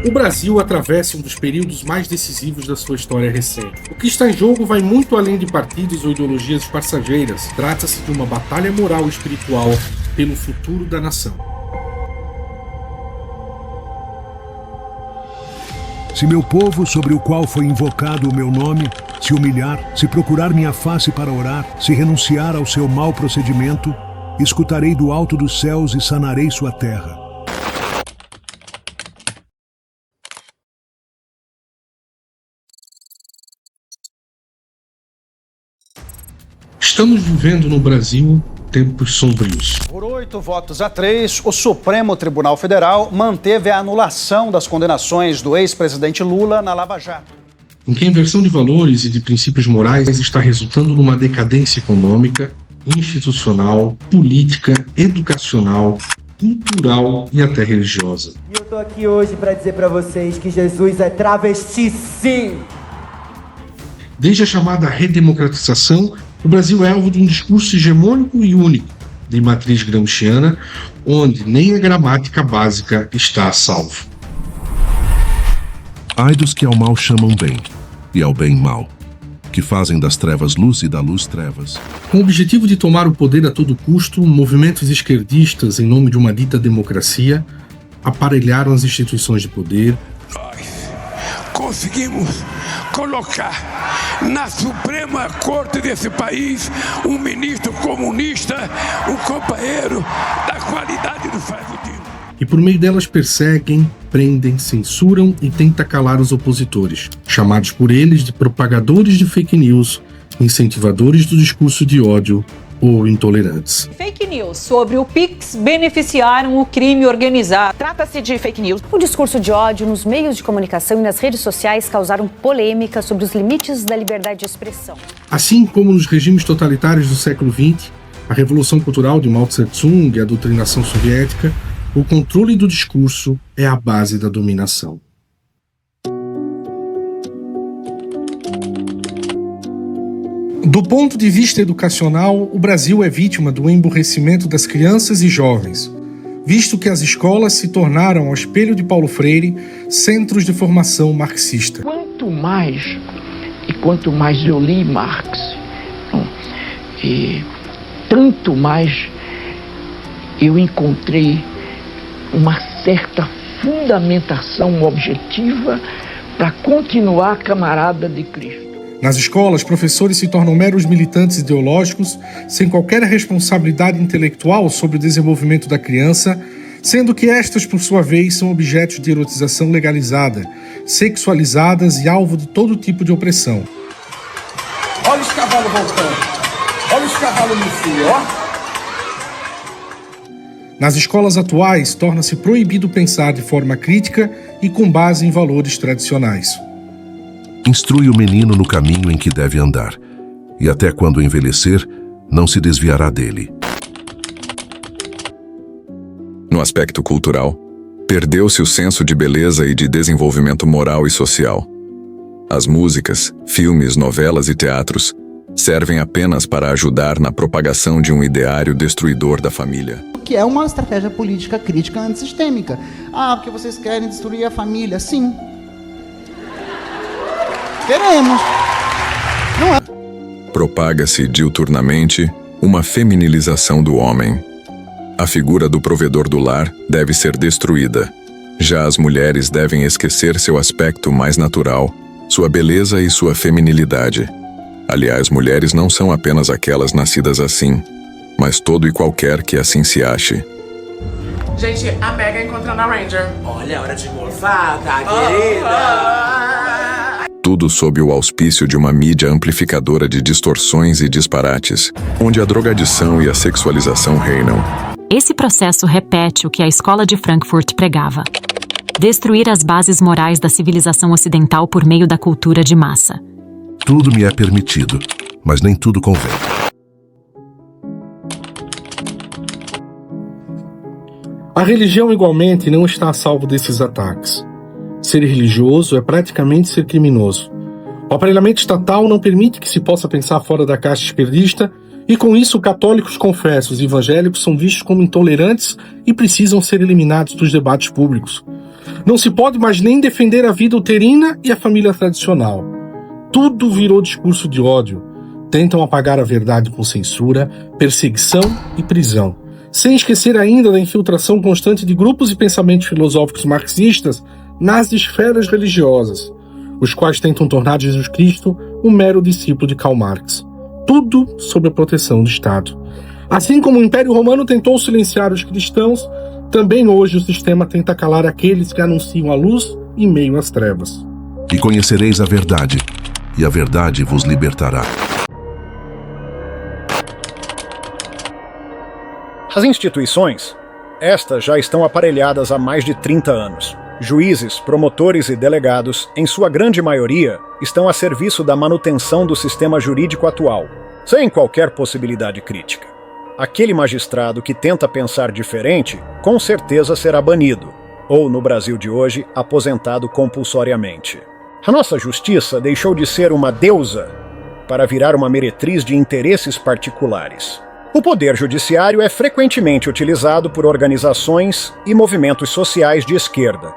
O Brasil atravessa um dos períodos mais decisivos da sua história recente. O que está em jogo vai muito além de partidos ou ideologias passageiras. Trata-se de uma batalha moral e espiritual pelo futuro da nação. Se meu povo, sobre o qual foi invocado o meu nome, se humilhar, se procurar minha face para orar, se renunciar ao seu mau procedimento, escutarei do alto dos céus e sanarei sua terra. Estamos vivendo no Brasil tempos sombrios. Por 8 votos a 3, o Supremo Tribunal Federal manteve a anulação das condenações do ex-presidente Lula na Lava Jato. Em que a inversão de valores e de princípios morais está resultando numa decadência econômica, institucional, política, educacional, cultural e até religiosa. E eu tô aqui hoje para dizer para vocês que Jesus é travesti, sim! Desde a chamada redemocratização, o Brasil é alvo de um discurso hegemônico e único, de matriz gramsciana, onde nem a gramática básica está a salvo. Ai dos que ao mal chamam bem, e ao bem mal, que fazem das trevas luz e da luz trevas. Com o objetivo de tomar o poder a todo custo, movimentos esquerdistas, em nome de uma dita democracia, aparelharam as instituições de poder. Nós conseguimos colocar na Suprema Corte desse país um ministro comunista, um companheiro da qualidade do Flávio Dino. E por meio delas perseguem, prendem, censuram e tentam calar os opositores, chamados por eles de propagadores de fake news, incentivadores do discurso de ódio ou intolerantes. Fake news sobre o Pix beneficiaram o crime organizado. Trata-se de fake news. O discurso de ódio nos meios de comunicação e nas redes sociais causaram polêmica sobre os limites da liberdade de expressão. Assim como nos regimes totalitários do século XX, a Revolução Cultural de Mao Tse-tung e a doutrinação soviética, o controle do discurso é a base da dominação. Do ponto de vista educacional, o Brasil é vítima do emburrecimento das crianças e jovens, visto que as escolas se tornaram, ao espelho de Paulo Freire, centros de formação marxista. Quanto mais eu li Marx, tanto mais eu encontrei uma certa fundamentação objetiva para continuar camarada de Cristo. Nas escolas, professores se tornam meros militantes ideológicos, sem qualquer responsabilidade intelectual sobre o desenvolvimento da criança, sendo que estas, por sua vez, são objetos de erotização legalizada, sexualizadas e alvo de todo tipo de opressão. Olha os cavalos voltando, olha os cavalos no fio, ó. Nas escolas atuais, torna-se proibido pensar de forma crítica e com base em valores tradicionais. Instrui o menino no caminho em que deve andar, e até quando envelhecer, não se desviará dele. No aspecto cultural, perdeu-se o senso de beleza e de desenvolvimento moral e social. As músicas, filmes, novelas e teatros servem apenas para ajudar na propagação de um ideário destruidor da família. Que é uma estratégia política crítica antissistêmica. Porque vocês querem destruir a família? Sim. Queremos. Não é. Propaga-se diuturnamente uma feminilização do homem. A figura do provedor do lar deve ser destruída. Já as mulheres devem esquecer seu aspecto mais natural, sua beleza e sua feminilidade. Aliás, mulheres não são apenas aquelas nascidas assim, mas todo e qualquer que assim se ache. Gente, a Megan encontrando a Ranger. Olha a hora de morfar, tá, querida? Tudo sob o auspício de uma mídia amplificadora de distorções e disparates, onde a drogadição e a sexualização reinam. Esse processo repete o que a Escola de Frankfurt pregava: destruir as bases morais da civilização ocidental por meio da cultura de massa. Tudo me é permitido, mas nem tudo convém. A religião, igualmente, não está a salvo desses ataques. Ser religioso é praticamente ser criminoso. O aparelhamento estatal não permite que se possa pensar fora da caixa esquerdista e, com isso, católicos confessos e evangélicos são vistos como intolerantes e precisam ser eliminados dos debates públicos. Não se pode mais nem defender a vida uterina e a família tradicional. Tudo virou discurso de ódio. Tentam apagar a verdade com censura, perseguição e prisão. Sem esquecer ainda da infiltração constante de grupos e pensamentos filosóficos marxistas nas esferas religiosas, os quais tentam tornar Jesus Cristo um mero discípulo de Karl Marx. Tudo sob a proteção do Estado. Assim como o Império Romano tentou silenciar os cristãos, também hoje o sistema tenta calar aqueles que anunciam a luz em meio às trevas. E conhecereis a verdade, e a verdade vos libertará. As instituições, estas já estão aparelhadas há mais de 30 anos. Juízes, promotores e delegados, em sua grande maioria, estão a serviço da manutenção do sistema jurídico atual, sem qualquer possibilidade crítica. Aquele magistrado que tenta pensar diferente, com certeza será banido, ou, no Brasil de hoje, aposentado compulsoriamente. A nossa justiça deixou de ser uma deusa para virar uma meretriz de interesses particulares. O poder judiciário é frequentemente utilizado por organizações e movimentos sociais de esquerda,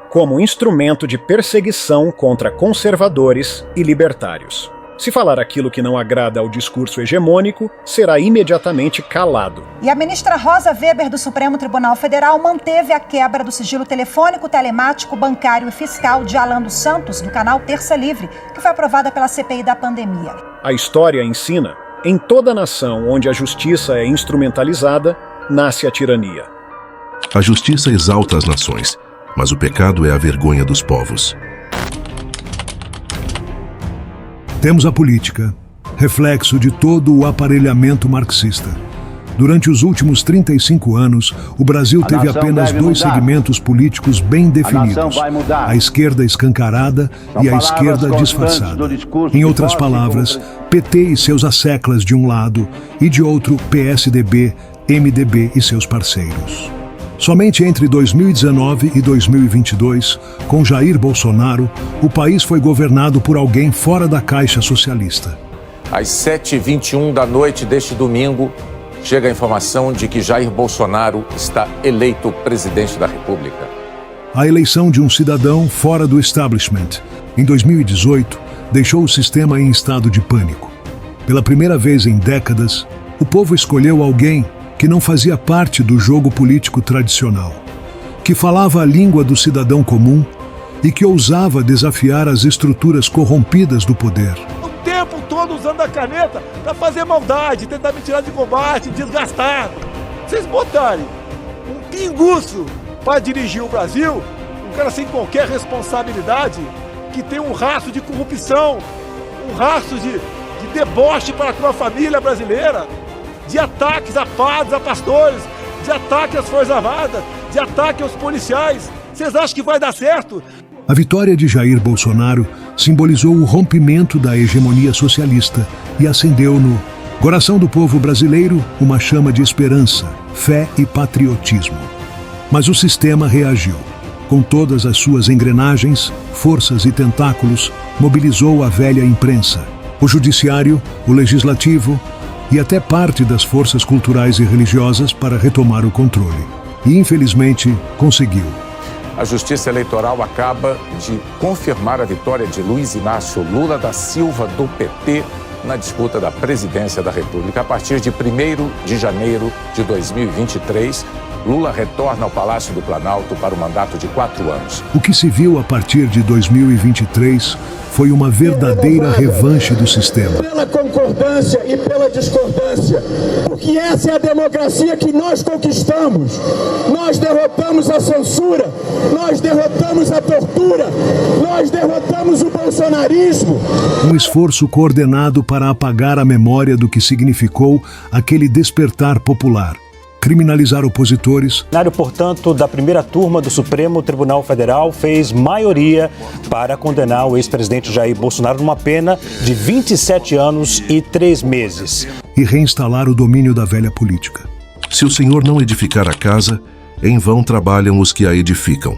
como instrumento de perseguição contra conservadores e libertários. Se falar aquilo que não agrada ao discurso hegemônico, será imediatamente calado. E a ministra Rosa Weber do Supremo Tribunal Federal manteve a quebra do sigilo telefônico, telemático, bancário e fiscal de Alan dos Santos, do canal Terça Livre, que foi aprovada pela CPI da pandemia. A história ensina: em toda nação onde a justiça é instrumentalizada, nasce a tirania. A justiça exalta as nações, mas o pecado é a vergonha dos povos. Temos a política, reflexo de todo o aparelhamento marxista. Durante os últimos 35 anos, o Brasil teve apenas dois segmentos políticos bem definidos: a esquerda escancarada e a esquerda disfarçada. Em outras palavras, PT e seus asseclas de um lado e de outro PSDB, MDB e seus parceiros. Somente entre 2019 e 2022, com Jair Bolsonaro, o país foi governado por alguém fora da caixa socialista. Às 7h21 da noite deste domingo, chega a informação de que Jair Bolsonaro está eleito presidente da República. A eleição de um cidadão fora do establishment, em 2018, deixou o sistema em estado de pânico. Pela primeira vez em décadas, o povo escolheu alguém que não fazia parte do jogo político tradicional, que falava a língua do cidadão comum e que ousava desafiar as estruturas corrompidas do poder. O tempo todo usando a caneta para fazer maldade, tentar me tirar de combate, desgastar. Vocês botarem um pinguço para dirigir o Brasil, um cara sem qualquer responsabilidade, que tem um rastro de corrupção, um rastro de deboche para com a família brasileira, de ataques a padres, a pastores, de ataque às Forças Armadas, de ataque aos policiais. Vocês acham que vai dar certo? A vitória de Jair Bolsonaro simbolizou o rompimento da hegemonia socialista e acendeu no coração do povo brasileiro uma chama de esperança, fé e patriotismo. Mas o sistema reagiu. Com todas as suas engrenagens, forças e tentáculos, mobilizou a velha imprensa, o judiciário, o legislativo e até parte das forças culturais e religiosas para retomar o controle. E, infelizmente, conseguiu. A Justiça Eleitoral acaba de confirmar a vitória de Luiz Inácio Lula da Silva, do PT, na disputa da presidência da República. A partir de 1º de janeiro de 2023, Lula retorna ao Palácio do Planalto para um mandato de 4 anos. O que se viu a partir de 2023 foi uma verdadeira revanche do sistema. Pela concordância e pela discordância, porque essa é a democracia que nós conquistamos. Nós derrotamos a censura, nós derrotamos a tortura, nós derrotamos o bolsonarismo. Um esforço coordenado para apagar a memória do que significou aquele despertar popular. Criminalizar opositores. O plenário, portanto, da primeira turma do Supremo Tribunal Federal fez maioria para condenar o ex-presidente Jair Bolsonaro numa pena de 27 anos e 3 meses. E reinstalar o domínio da velha política. Se o Senhor não edificar a casa, em vão trabalham os que a edificam.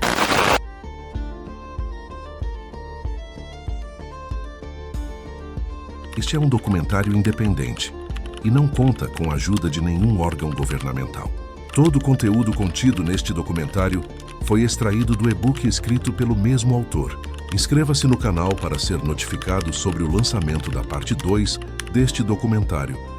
Este é um documentário independente e não conta com a ajuda de nenhum órgão governamental. Todo o conteúdo contido neste documentário foi extraído do e-book escrito pelo mesmo autor. Inscreva-se no canal para ser notificado sobre o lançamento da parte 2 deste documentário.